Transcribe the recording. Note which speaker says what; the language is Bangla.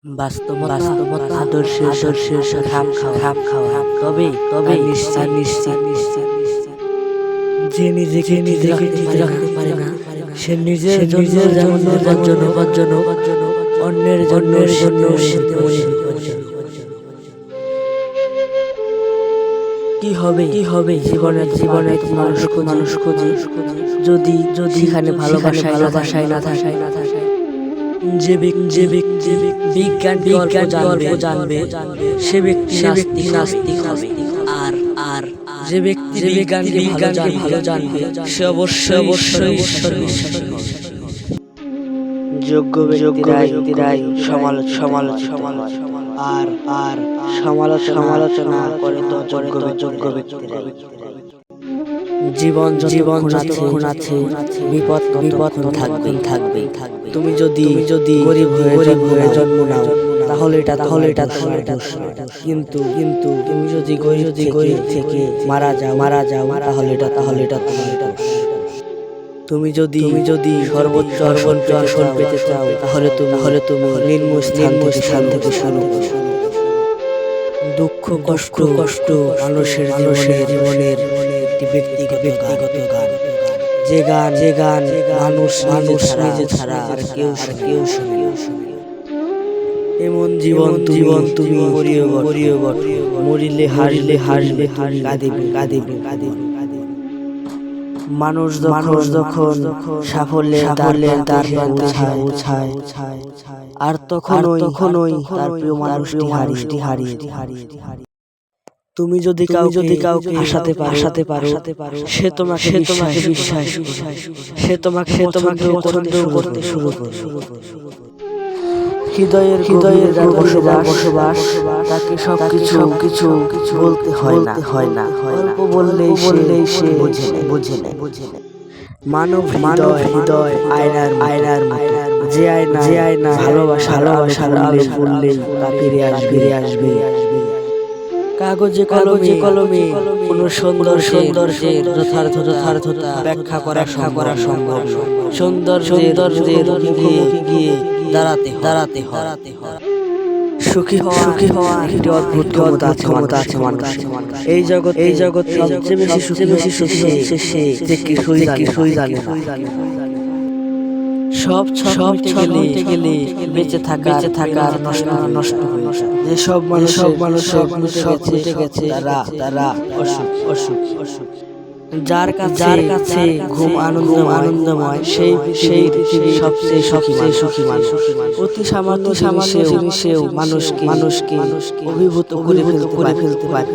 Speaker 1: বাস্তবতা আদর্শের সাথে খাপ খাওয়া তবে নিশ্চিত যে নিজেকে ঠিক রাখতে পারে না সে নিজের জন্য বিপজ্জনক অন্যের জন্য তেমনি বিপজ্জনক। কি হবে জীবনের মানুষ খোঁজে যদি সেখানে ভালোবাসায় না থাকে। যে ব্যক্তি বিজ্ঞান গল্প জানবে সে ব্যক্তি নাস্তিক হবে। আর যে ব্যক্তি বিজ্ঞানকে ভালো জানবে সে অবশ্যই ঈশ্বর বিশ্বাসী হবে। যোগ্য ব্যক্তিরাই সমালোচনা আর সমালোচনা করে তো যোগ্য ব্যক্তিরা। জীবন যতক্ষণ আছে বিপদ থাকবে। তুমি যদি গরিব হয়ে জন্ম নাও তাহলে এটা কিন্তু তুমি যদি গরিব থেকে মারা যাও তাহলে এটা তুমি যদি সর্বোচ্চ আসন পেতে চাও তাহলে তুমি নিম্ন স্থান থেকে শুরু করো। দুঃখ কষ্ট মানুষের জীবনের একটি ব্যক্তিগত গান। যে গান মানুষ নিজে ছাড়া আর কেউ শুনে। এমন জীবন তুমি মরিলে হারিলে কাঁদিবে। মানুষ যখন সাফল্যের দ্বার পৌঁছায় আর তখনই তার প্রিয় মানুষটি হারিয়ে। তুমি যদি কাউকে হাসাতে পারো সে তোমাকে বিশ্বাস সে তোমাকে করতে শুরু করে। হৃদয়ের বসবাস তাকে সবকিছু বলতে হয় না অল্প বললেই সে বোঝে না। মানব হৃদয় আয়নার মতো যে আয়না ভালোবাসার আলো পড়লেই তা ফিরে আসবে। কাগজে কলমে কোনো সৌন্দর্যের যথার্থতা ব্যাখ্যা করা সম্ভব। সৌন্দর্যের মুখোমুখি গিয়ে দাঁড়াতে হয়। সুখী হওয়া একটি অদ্ভুত ক্ষমতা আছে মানুষের। এই জগতে সবচেয়ে বেশি সুখী সে যে কিছুই জানে না। সব মিটে গেলে বেঁচে থাকা নষ্ট হয়ে যায়। যেসব মানুষ মিটে গেছে তারা অসুখ। যার কাছে ঘুম আনন্দময় সেই পৃথিবীর সবচেয়ে সুখী মানুষ। অতি সামান্য জিনিসেও মানুষকে অভিভূত করে ফেলতে পারে।